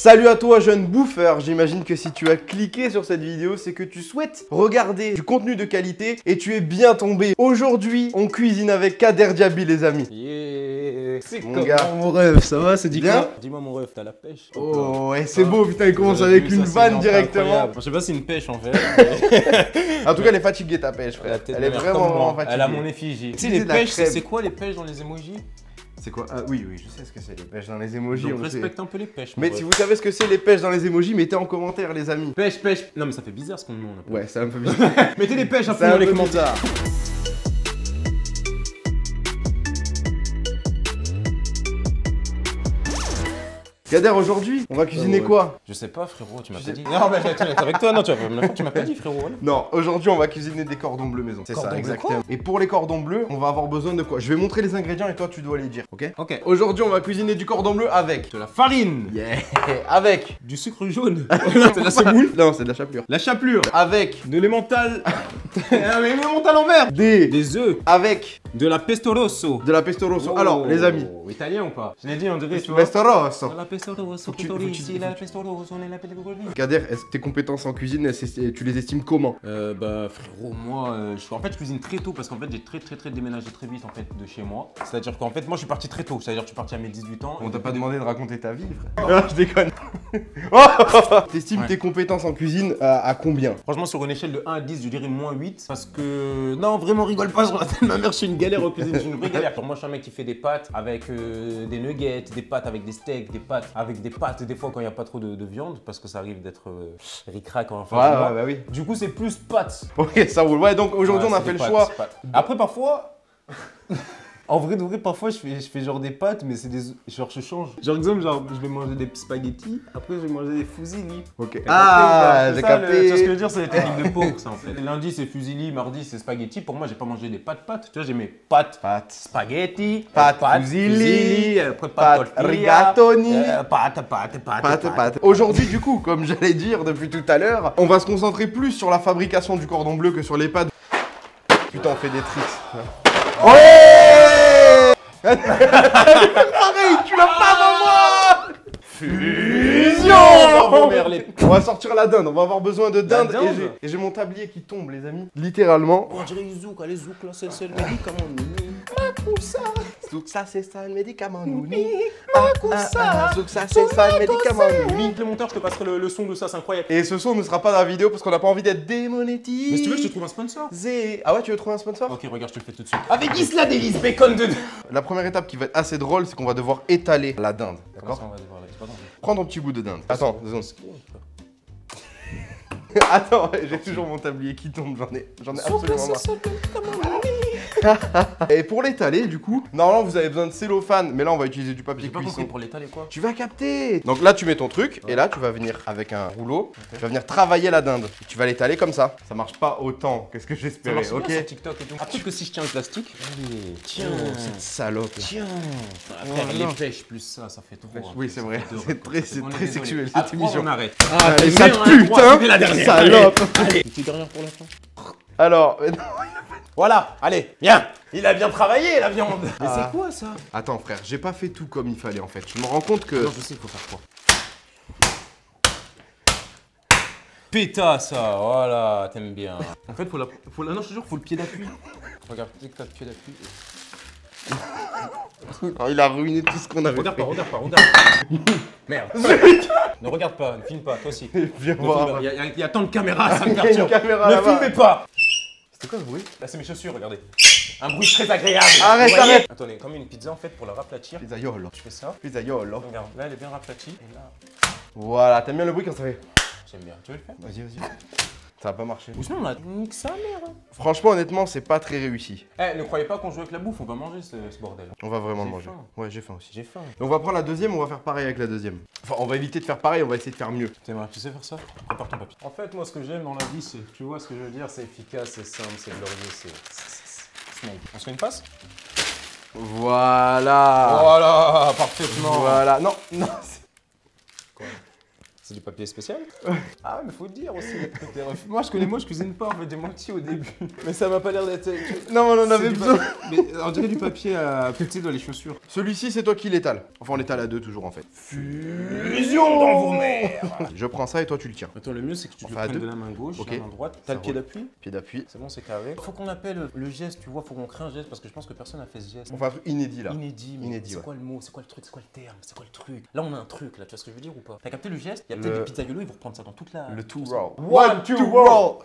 Salut à toi jeune bouffeur, j'imagine que si tu as cliqué sur cette vidéo, c'est que tu souhaites regarder du contenu de qualité et tu es bien tombé. Aujourd'hui, on cuisine avec Kader Diaby les amis. Yeah. C'est Mon comment gars. mon rêve, ça va, c'est dit Bien quoi? Dis-moi mon rêve, t'as la pêche? Oh ouais, c'est beau, putain, il commence avec une vanne directement. Je sais pas si c'est une pêche en fait. En tout cas, elle est fatiguée ta pêche, frère. Elle est vraiment fatiguée. Elle a mon effigie. Tu sais, les pêches, c'est quoi les pêches dans les emojis? C'est quoi? Ah oui, je sais ce que c'est les pêches dans les emojis. Donc respecte un peu les pêches. Mais si vous savez ce que c'est les pêches dans les emojis, mettez en commentaire les amis. Pêche. Non mais ça fait bizarre ce qu'on demande. Ouais, c'est un peu bizarre. Mettez des pêches un peu dans les commentaires. Kader, aujourd'hui, on va cuisiner quoi? Je sais pas frérot, tu m'as pas dit. Non mais j'étais avec toi, non tu m'as pas dit frérot. Non, aujourd'hui on va cuisiner des cordons bleus maison. C'est ça, exactement. Et pour les cordons bleus, on va avoir besoin de quoi? Je vais montrer les ingrédients et toi tu dois les dire, ok? Ok. Aujourd'hui on va cuisiner du cordon bleu avec De la farine. Yeah. Avec Du sucre jaune. C'est de la semoule. Non, c'est de la chapelure. La chapelure. Avec De l'emmental. Mais l'emmental en vert. Des œufs. Avec De la pesto rosso. de la pesto rosso. Alors, les amis. Italien ou pas? Je l'ai dit, on dirait, tu vois. Pesto rosso. La pesto rosso, la pesto rosso, la pesto rosso. Kader, est-ce que tes compétences en cuisine, tu les estimes comment? Bah frérot, moi, en fait je cuisine très tôt parce qu'en fait j'ai très déménagé très vite en fait de chez moi. C'est-à-dire qu'en fait moi je suis parti très tôt, c'est-à-dire que je suis parti à mes 18 ans. On t'a pas demandé de raconter ta vie, frère. Ah, je déconne. Oh. T'estimes tes compétences en cuisine à combien? Franchement sur une échelle de 1 à 10 je dirais moins 8 parce que... Non vraiment rigole pas sur la tête de ma mère, je suis une galère en cuisine, je suis une vraie galère. Pour moi je suis un mec qui fait des pâtes avec des nuggets, des pâtes avec des steaks, des pâtes avec des pâtes des fois quand il n'y a pas trop de viande parce que ça arrive d'être ric-rac en fait. Ouais, bah oui. Du coup c'est plus pâtes. Ok, ça roule. Ouais, donc aujourd'hui on a fait le choix. Après parfois... En vrai de vrai, parfois je fais genre des pâtes, mais c'est des... Genre je change. Genre exemple, je vais manger des spaghettis, après je vais manger des fusilli. Ok. Ah, j'ai capté. Tu vois ce que je veux dire, c'est les techniques de pauvre ça en fait. Lundi c'est fusilli, mardi c'est spaghetti. Pour moi j'ai pas mangé des pâtes. Tu vois, j'ai mes pâtes spaghetti, pâtes fusilli, pâtes rigatoni, pâtes. Aujourd'hui du coup, comme j'allais dire depuis tout à l'heure, on va se concentrer plus sur la fabrication du cordon bleu que sur les pâtes. Putain, on fait des tricks. Ouais. Arrête, tu l'as pas dans moi. Fusion. On va sortir la dinde, on va avoir besoin de dinde. Et j'ai mon tablier qui tombe les amis. Littéralement. On dirait les zouk là, c'est le médicament. Makoussa. Zouk ça c'est ça le médicament nouni. Makoussa. Zouk ça c'est ça le médicament nouni. Le monteur, je te passerai le son de ça, c'est incroyable. Et ce son ne sera pas dans la vidéo parce qu'on n'a pas envie d'être démonétisé. Mais si tu veux, je te trouve un sponsor. Ah ouais, tu veux trouver un sponsor? Ok, regarde, je te le fais tout de suite. Avec Isla Délice, bacon dedans. La première étape qui va être assez drôle, c'est qu'on va devoir étaler la dinde. D'accord? D'accord. Prends ton petit bout de dinde. Attends, 2 secondes. Attends, j'ai toujours mon tablier qui tombe, j'en ai absolument marre. Et pour l'étaler, du coup, normalement vous avez besoin de cellophane, mais là on va utiliser du papier cuisson. Pour l'étaler quoi? Tu vas capter. Donc là tu mets ton truc, et là tu vas venir avec un rouleau, tu vas venir travailler la dinde. Et tu vas l'étaler comme ça. Ça marche pas autant que ce que j'espérais, ça marche ok? bien sur TikTok et tout. Après que si je tiens le plastique, allez, tiens, cette salope. tiens. Après les pêches plus ça fait trop. Oui c'est vrai, c'est très sexuel cette émission. On arrête. Allez, ça putain, salope. Une petite dernière pour la fin. Alors, voilà, allez, viens. Il a bien travaillé la viande. Mais c'est quoi ça? Attends frère, j'ai pas fait tout comme il fallait en fait. Je me rends compte que... Non, je sais il faut faire quoi. Péta ça, voilà, t'aimes bien. En fait, non, je te jure, faut le pied d'appui. Regarde, dès que t'as le pied d'appui. Oh, il a ruiné tout ce qu'on avait fait. Regarde pas. Merde. Ne regarde pas, ne filme pas, toi aussi. Viens voir. Il y a tant de caméras, ça me perturbe. Il y a une caméra ne là-bas. filmez pas. C'était quoi ce bruit? Là, c'est mes chaussures, regardez. Un bruit très agréable. Arrête. Attendez, comme une pizza en fait, pour la raplatir. Pizzaiolo. Je fais ça. Pizzaiolo. Regarde, là elle est bien raplatie. Et là. Voilà, t'aimes bien le bruit quand ça fait? J'aime bien. Tu veux le faire? Vas-y. Ça va pas marcher. Ou sinon on a nique sa mère. Franchement, honnêtement, c'est pas très réussi. Eh, ne croyez pas qu'on joue avec la bouffe, on va manger ce bordel. On va vraiment le manger. Faim. Ouais, j'ai faim aussi. J'ai faim. On va prendre la deuxième, on va faire pareil avec la deuxième. Enfin, on va éviter de faire pareil, on va essayer de faire mieux. Tu sais faire ça? Prépare ton papier. En fait, moi, ce que j'aime dans la vie, c'est, tu vois ce que je veux dire, c'est efficace, c'est simple, c'est glorieux, c'est smooth. On se fait une passe? Voilà. Voilà, parfaitement. Voilà. Non. Quoi? C'est du papier spécial? Ah ouais, mais faut le dire aussi. Moi, je cuisine pas, en fait, j'ai menti au début. Mais ça m'a pas l'air d'être... Non, on en avait besoin. Mais on dirait du papier à péter dans les chaussures. Celui-ci, c'est toi qui l'étales. Enfin, on l'étale à deux toujours, en fait. Fusion dans vos mères. Je prends ça et toi, tu le tiens. Attends, le mieux, c'est que tu le fait à prennes deux. de la main gauche, Ok. la main droite. T'as le pied d'appui? Pied d'appui. C'est bon, c'est carré. Faut qu'on appelle le geste, tu vois, faut qu'on crée un geste parce que je pense que personne n'a fait ce geste. On fait un truc inédit, là. Inédit, mais Inédit, c'est ouais. quoi le mot? C'est quoi le truc? C'est quoi le terme? C'est quoi le truc? Là, on a un truc, là, tu vois ce que je veux dire ou pas? T'as capté le geste? Il y a peut-être des pizzaiolos, ils vont reprendre ça dans toute la... Le two tu sais. roll. One, two, roll.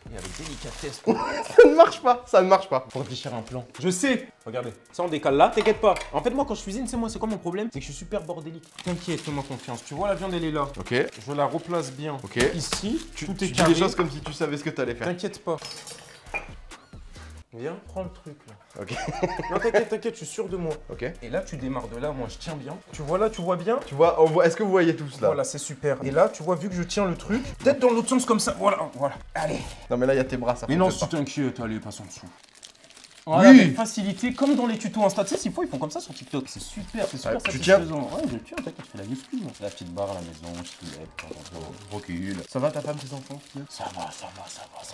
Et avec délicatesse. Ça ne marche pas, ça ne marche pas. Faut réfléchir à un plan. Je sais. Regardez, ça on décale là, t'inquiète pas. En fait, moi quand je cuisine, c'est quoi mon problème? C'est que je suis super bordélique. T'inquiète, fais-moi confiance. Tu vois, la viande elle est là. Ok. Je la replace bien. Ok. Ici, tout est Tu dis carré. les choses comme si tu savais ce que t'allais faire. T'inquiète pas. Viens, prends le truc là. Ok. Non, t'inquiète, je suis sûr de moi. Ok. Et là, tu démarres de là, moi je tiens bien. Tu vois là, tu vois bien? Tu vois, est-ce que vous voyez tous là? Voilà, c'est super. Et là, tu vois, vu que je tiens le truc, peut-être dans l'autre sens comme ça. Voilà. Allez. Non mais là il y a tes bras, ça Mais non, fonctionne si pas. t'inquiète, allez, passe en dessous. Voilà, Oui. avec facilité, comme dans les tutos Insta, tu sais, s'il faut, ils font comme ça sur TikTok. C'est super Ouais, tu satisfaisant. Ouais, je tiens, t'inquiète, je fais la muscu, moi. La petite barre à la maison, je soulève, Recule. Ça va ta femme, tes enfants? Ça va.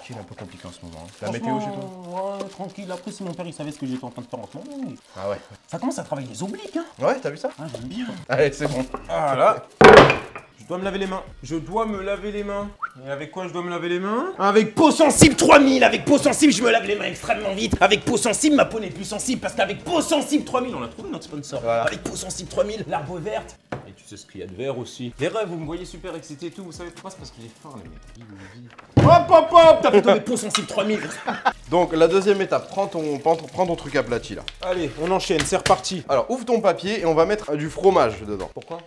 C'est un peu compliqué en ce moment. La météo chez toi? Ouais, tranquille. Après, si mon père, il savait ce que j'étais en train de faire en ce moment, oui. Ah ouais. Ça commence à travailler les obliques, hein. Ouais, t'as vu ça? Ah, j'aime bien. Allez, c'est bon. Voilà. Je dois me laver les mains. Je dois me laver les mains. Et avec quoi je dois me laver les mains? Avec Peau Sensible 3000. Avec Peau Sensible, je me lave les mains extrêmement vite. Avec Peau Sensible, ma peau n'est plus sensible. Parce qu'avec Peau Sensible 3000, on a trouvé notre sponsor. Voilà. Avec Peau Sensible 3000, l'arbre verte. Et tu sais ce qu'il y a de vert aussi. Les rêves, vous me voyez super excité et tout. Vous savez pourquoi? C'est parce qu'il est fort, les mecs. Hop. T'as fait tomber Peau Sensible 3000. Donc la deuxième étape, prends ton truc aplati là. Allez, on enchaîne, c'est reparti. Alors ouvre ton papier et on va mettre du fromage dedans. Pourquoi?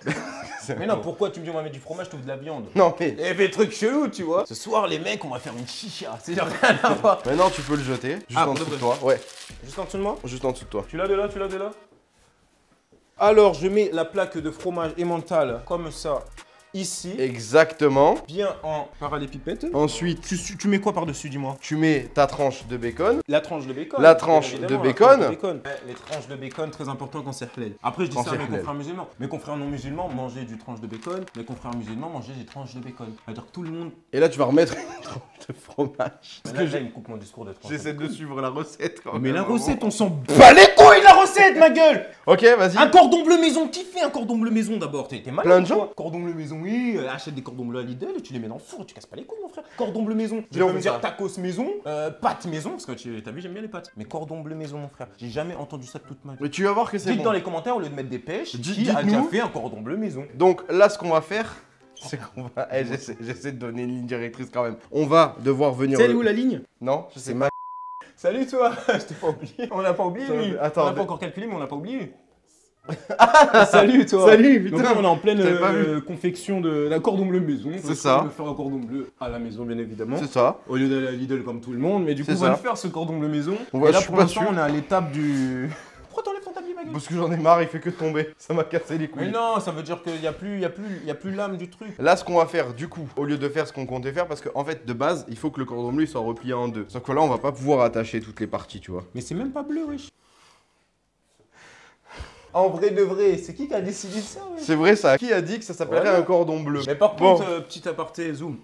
Mais non, pourquoi tu me dis on va mettre du fromage, tu ouvres de la viande? Non mais... Et fait truc chelou, tu vois. Ce soir, les mecs, on va faire une chicha. C'est genre rien à voir. Maintenant tu peux le jeter, juste Ah, en dessous de toi. Ouais, Juste en dessous de moi? juste en dessous de toi. Tu l'as de là, tu l'as de là? Alors, je mets la plaque de fromage emmental comme ça, ici. Exactement. Bien en parallépipède. Ensuite, Tu mets quoi par-dessus, dis-moi? tu mets ta tranche de bacon. La tranche de bacon. La tranche bien évidemment, de la bacon. tranche de bacon. Ouais, les tranches de bacon, très important quand c'est halal. Après, je dis Quand ça à c'est mes halal. confrères musulmans. Mes confrères non musulmans, manger du tranche de bacon. Mes confrères musulmans, manger des tranches de bacon. C'est-à-dire que tout le monde... Et là tu vas remettre une tranche de fromage. Parce que il me coupe mon discours de tranche. J'essaie de suivre la recette quand Mais même, la à un moment. recette, on s'en bat les couilles de la recette, ma gueule! Ok, vas-y. Un cordon bleu maison, qui fait un cordon bleu maison d'abord? T'es malade? Plein de ou gens. quoi? Cordon bleu maison, oui, achète des cordons bleus à Lidl et tu les mets dans le four, tu casses pas les couilles mon frère. Cordon bleu maison, je Viens, on vais me fait dire ça. tacos maison, pâtes maison, parce que t'as vu, j'aime bien les pâtes. Mais cordon bleu maison mon frère, j'ai jamais entendu ça de toute ma vie. Mais tu vas voir que c'est Dites bon. dans les commentaires au lieu de mettre des pêches, qui a dites-nous. déjà fait un cordon bleu maison. Donc là ce qu'on va faire, c'est qu'on va... j'essaie de donner une ligne directrice quand même. On va devoir venir... C'est où la ligne? Non, je sais pas. Salut toi, je t'ai pas oublié. On l'a pas oublié lui. Attends, On l'a pas encore calculé mais on l'a pas oublié. Salut toi. Salut, putain. Donc là, on est en pleine J'avais pas vu. confection d'un cordon bleu maison. C'est ça. On va faire un cordon bleu à la maison bien évidemment. C'est ça. Au lieu d'aller à Lidl comme tout le monde, mais du coup C'est on va ça. le faire ce cordon bleu maison. Ouais, et là je suis pour pas l'instant sûr. on est à l'étape du... Pourquoi t'enlèves ton tablier ma gueule? Parce que j'en ai marre, il fait que tomber. Ça m'a cassé les couilles. Mais non, ça veut dire qu'il y a plus l'âme du truc. Là, ce qu'on va faire, du coup, au lieu de faire ce qu'on comptait faire, parce qu'en fait, de base, il faut que le cordon bleu il soit replié en deux. Sauf que là, on va pas pouvoir attacher toutes les parties, tu vois. Mais c'est même pas bleu, wesh. En vrai de vrai, c'est qui a décidé ça, wesh? C'est vrai ça. Qui a dit que ça s'appellerait Ouais. un cordon bleu? Mais par Bon. contre, petit aparté, zoom.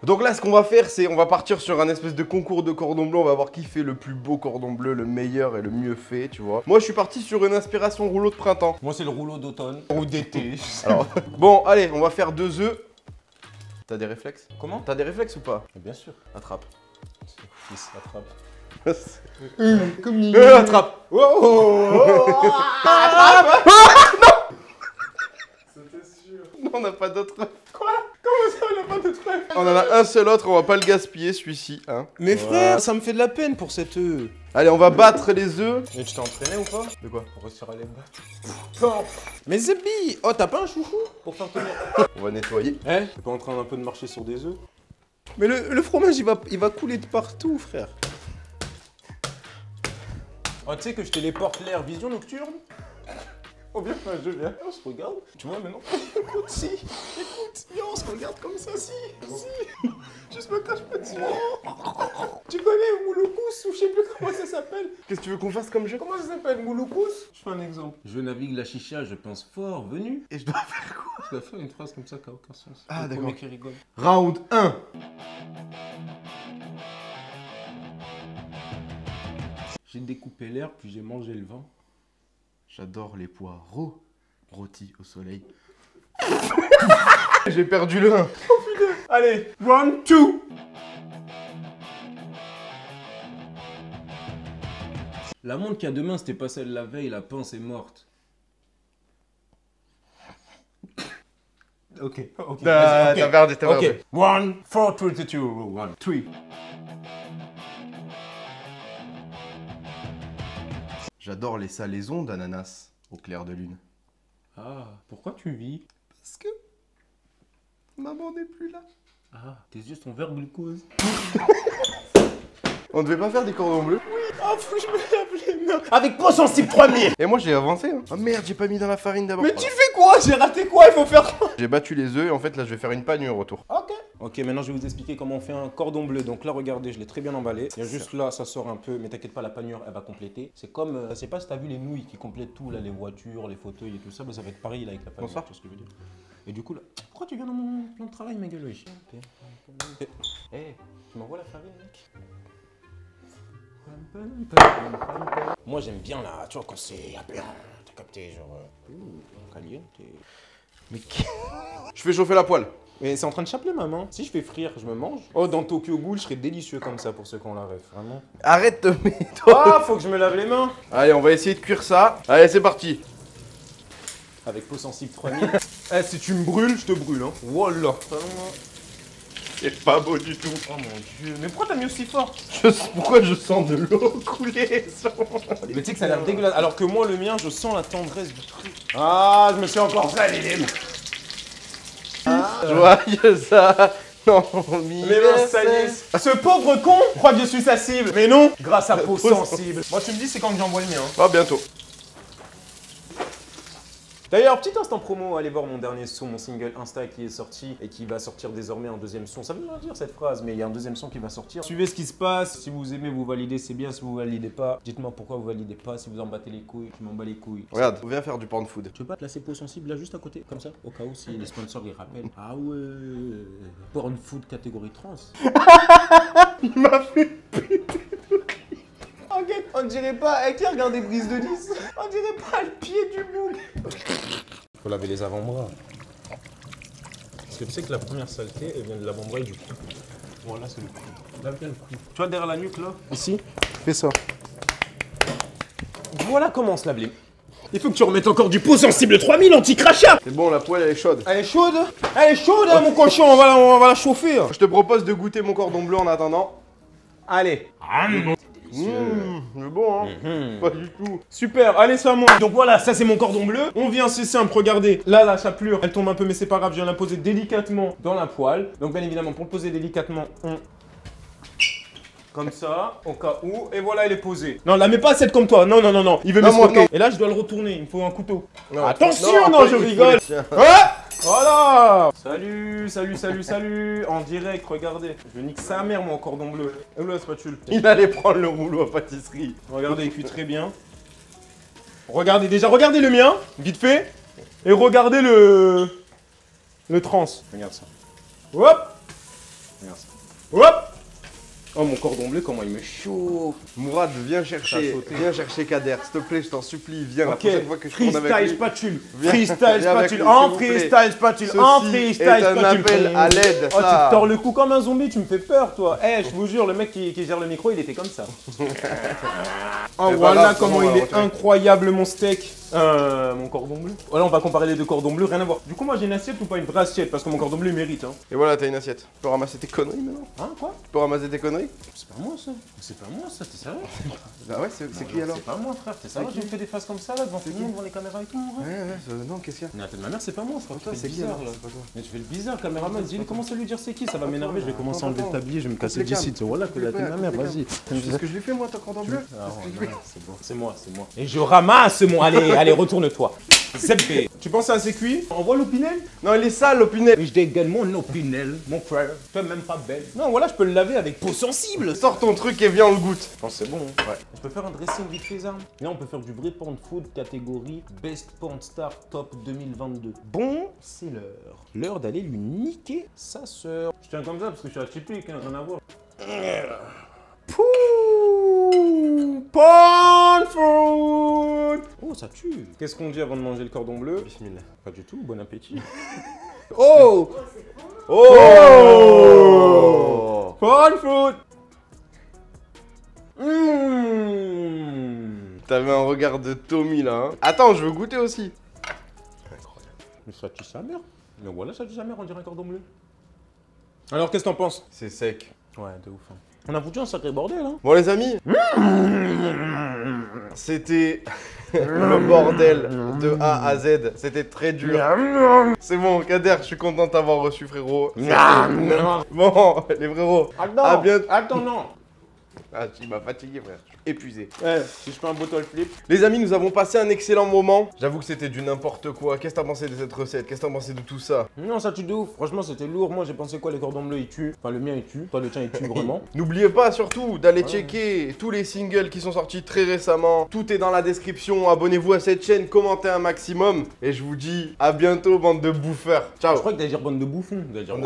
Donc là, ce qu'on va faire, c'est on va partir sur un espèce de concours de cordon bleu. On va voir qui fait le plus beau cordon bleu, le meilleur et le mieux fait, tu vois. Moi, je suis parti sur une inspiration rouleau de printemps. Moi c'est le rouleau d'automne. Ou d'été. Alors, bon, allez, on va faire 2 œufs. T'as des réflexes? Comment? T'as des réflexes ou pas? Bien sûr. Attrape. Fils, attrape. Comme attrape. C'était sûr. Non, on n'a pas d'autre. Quoi? Comment ça, on a pas de truc? On en a un seul autre, on va pas le gaspiller celui-ci, hein. Mais frère, ça me fait de la peine pour cet œuf. Allez, on va battre les œufs. Mais tu t'es entraîné ou pas? De quoi? Pour réussir à les battre. Mais Zébi! Oh, t'as pas un chouchou pour faire tenir? On va nettoyer. Eh? T'es pas en train d'un peu de marcher sur des œufs? Mais le fromage, il va couler de partout, frère. Oh, tu sais que je téléporte l'air vision nocturne? Oh bien, je viens, on se regarde. Tu vois maintenant? Écoute, si. Écoute, viens, on se regarde comme ça, si. Juste me cache pas dessus. Tu connais Mouloukous ou je sais plus comment ça s'appelle? Qu'est-ce que tu veux qu'on fasse comme jeu? Comment ça s'appelle Mouloukous? Je fais un exemple. Je navigue la chicha, je pense fort, venu. Et je dois faire quoi? Je dois faire une phrase comme ça qui n'a aucun sens. Ah, d'accord. Le premier qui rigole. Round 1. J'ai découpé l'air, puis j'ai mangé le vent. J'adore les poireaux rôtis au soleil. J'ai perdu le 1. Oh putain. Allez, round 2. La montre qu'il y a demain, c'était pas celle de la veille, la pince est morte. Ok, ok. T'as perdu, t'as perdu. Ok, 1, 4, 3, 2, 1, 3. J'adore les salaisons d'ananas au clair de lune. Ah, pourquoi tu vis? Parce que maman n'est plus là. Ah, tes yeux sont verts glucose. On devait pas faire des cordons bleus? Ah, faut que je me lave les mains. Avec peau sensible 3000. Et moi j'ai avancé. Hein. Oh merde, j'ai pas mis dans la farine d'abord. Mais tu fais quoi? J'ai raté quoi? Il faut faire quoi? J'ai battu les œufs et en fait là je vais faire une panure autour. Ok. Ok, maintenant je vais vous expliquer comment on fait un cordon bleu. Donc là, regardez, je l'ai très bien emballé. Il y a juste là, ça sort un peu, mais t'inquiète pas, la panure, elle va compléter. C'est comme, je sais pas si t'as vu les nouilles qui complètent tout, là, les voitures, les fauteuils et tout ça, mais ça va être pareil là avec la panure. Bonsoir. Tu vois ce que je veux dire? Et du coup, là, pourquoi tu viens dans mon plan de travail, ma gueule, wesh? Eh, tu m'envoies la farine, mec? Moi, j'aime bien là, tu vois, quand c'est à plein. T'as capté, genre, caliente. Mais je fais chauffer la poêle. Mais c'est en train de chapeler ma main. Si je fais frire, je me mange. Oh, dans Tokyo Ghoul, je serais délicieux comme ça pour ceux qui ont la ref, vraiment. Arrête de mettre. Ah, faut que je me lave les mains. Allez, on va essayer de cuire ça. Allez, c'est parti. Avec peau sensible 3000. Eh, si tu me brûles, je te brûle, hein. Voilà. C'est pas beau du tout. Oh mon dieu, mais pourquoi t'as mis aussi fort? Pourquoi je sens de l'eau couler? Mais tu sais que ça a l'air dégueulasse. Alors que moi, le mien, je sens la tendresse du truc. Ah, je me suis encore salé les mains. Joyeux ça. Non, Mais non, ça y est. Ce pauvre con croit que je suis sa cible. Mais non, grâce à peau sensible. Moi, tu me dis, c'est quand que j'envoie le mien. Ah, bientôt. D'ailleurs, petit instant promo, allez voir mon dernier son, mon single Insta qui est sorti et qui va sortir désormais en deuxième son. Ça veut rien dire cette phrase, mais il y a un deuxième son qui va sortir. Suivez ce qui se passe. Si vous aimez, vous validez, c'est bien. Si vous validez pas, dites-moi pourquoi vous validez pas. Si vous en battez les couilles, je m'en bats les couilles. Regarde, on vient faire du porn food. Tu veux pas te laisser peau sensible là juste à côté, comme ça, au cas où si les sponsors ils rappellent. Ah ouais, porn food catégorie trans. Il m'a fait péter. Regarde, on dirait pas, avec qui regarde des brises de 10. On dirait pas le pied du bouc. Faut laver les avant-bras. Parce que tu sais que la première saleté, elle vient de l'avant-bras et du cou. Voilà, c'est le cou. Lave bien le cou. Tu vois derrière la nuque là? Ici, fais ça. Voilà comment on se lave les mains. Il faut que tu remettes encore du pot sensible 3000 anti-crachat. C'est bon, la poêle elle est chaude. Elle est chaude? Elle est chaude, hein, mon cochon, on va la chauffer. Je te propose de goûter mon cordon bleu en attendant. Allez. C'est bon, hein. Pas du tout. Super, allez, c'est à moi. Donc voilà, ça c'est mon cordon bleu. On vient, c'est simple, regardez. Là, la chapelure, elle tombe un peu, mais c'est pas grave. Je viens la poser délicatement dans la poêle. Donc bien évidemment, pour le poser délicatement, on... Comme ça, au cas où. Et voilà, elle est posée. Non, la mets pas cette comme toi. Non, non, non, non. Il veut m'escroquer. Et là, je dois le retourner. Il me faut un couteau. Non, attention, non, je rigole. Ah, voilà. Salut, salut, salut, salut. En direct, regardez. Je nique sa mère, mon cordon bleu. Et là, spatule. Il allait prendre le rouleau à pâtisserie. Regardez, il cuit très bien. Regardez déjà, regardez le mien, vite fait. Et regardez le trans. Regarde ça. Hop. Regarde ça. Hop. Oh, mon cordon bleu, comment il me chauffe. Mourad, viens chercher Kader, s'il te plaît, je t'en supplie, viens la prochaine fois que je tourne avec lui. Freestyle spatule, freestyle spatule, en freestyle spatule, en freestyle spatule. C'est un appel à l'aide, oh, ça. tu tords le cou comme un zombie, tu me fais peur, toi. Eh, je vous jure, le mec qui gère le micro, il était comme ça. Oh, voilà comment il est incroyable, mon steak. Mon cordon bleu. Voilà, on va comparer les deux cordons bleus, rien à voir. Du coup, moi j'ai une assiette ou pas une vraie assiette? Parce que mon cordon bleu il mérite. Hein. Et voilà, t'as une assiette. Tu peux ramasser tes conneries maintenant? Hein, quoi? Tu peux ramasser tes conneries? C'est pas moi ça. C'est pas moi ça, t'es sérieux? Bah ouais, c'est qui alors? C'est pas moi, frère, t'es sérieux? Tu me fais des faces comme ça là devant tout le monde, devant les caméras et tout, en vrai? Ouais, non, qu'est-ce qu'il y a? Mais la tête de ma mère, c'est pas moi, frère. Toi, c'est qui alors? C'est pas toi. Mais tu fais le bizarre, caméraman. Dis-lui, commence à lui dire c'est qui, ça va m'énerver. Je vais commencer à enlever le tablier, je vais me casser d'ici. Voilà que la tête de ma mère, vas-y. C'est ce que je lui fais moi, ton cordon bleu? C'est bon, c'est moi, c'est moi. Et je ramasse mon. Allez, allez, retourne-toi. Zebé. Tu penses à c'est cuit? On voit l'opinel? Non, il est sale, l'opinel. Et je dégaine mon opinel, mon frère. Toi même pas belle. Non, voilà, je peux le laver avec peau sensible. Sors ton truc et viens, on le goûte. Je pense que c'est bon. Ouais. Je peux faire un dressing vite fait, ça. Là, on peut faire du vrai porn food catégorie Best Porn Star Top 2022. Bon, c'est l'heure d'aller lui niquer sa sœur. Je tiens comme ça parce que je suis atypique, hein, rien à voir. Pouh, porn food. Oh, ça tue. Qu'est-ce qu'on dit avant de manger le cordon bleu? Bismillah. Pas du tout, bon appétit. Oh! Oh! Oh! Porn food. T'avais un regard de Tommy là, hein. Attends, je veux goûter aussi. Incroyable. Mais ça tue sa mère. Mais voilà, ça tue sa mère, on dirait un cordon bleu. Alors, qu'est-ce que t'en penses? C'est sec. Ouais, de ouf. Hein. On a foutu un sacré bordel, hein. Bon les amis, c'était le bordel de A à Z. C'était très dur. C'est bon, Kader, je suis content de t'avoir reçu, frérot. Bon, les frérots, à bientôt. Attends, non. Ah, il m'a fatigué, frère. Je suis épuisé. Ouais, si je fais un bottle flip. Les amis, nous avons passé un excellent moment. J'avoue que c'était du n'importe quoi. Qu'est-ce que t'as pensé de cette recette? Qu'est-ce que t'as pensé de tout ça? Non, ça tue de ouf. Franchement, c'était lourd. Moi, j'ai pensé quoi? Les cordons bleus, ils tuent. Enfin, le mien, il tue. Toi, le tien, il tue vraiment. N'oubliez pas surtout d'aller checker tous les singles qui sont sortis très récemment. Tout est dans la description. Abonnez-vous à cette chaîne, commentez un maximum. Et je vous dis à bientôt, bande de bouffeurs. Ciao. Je crois que t'allais dire bande de bouffons. T'allais dire,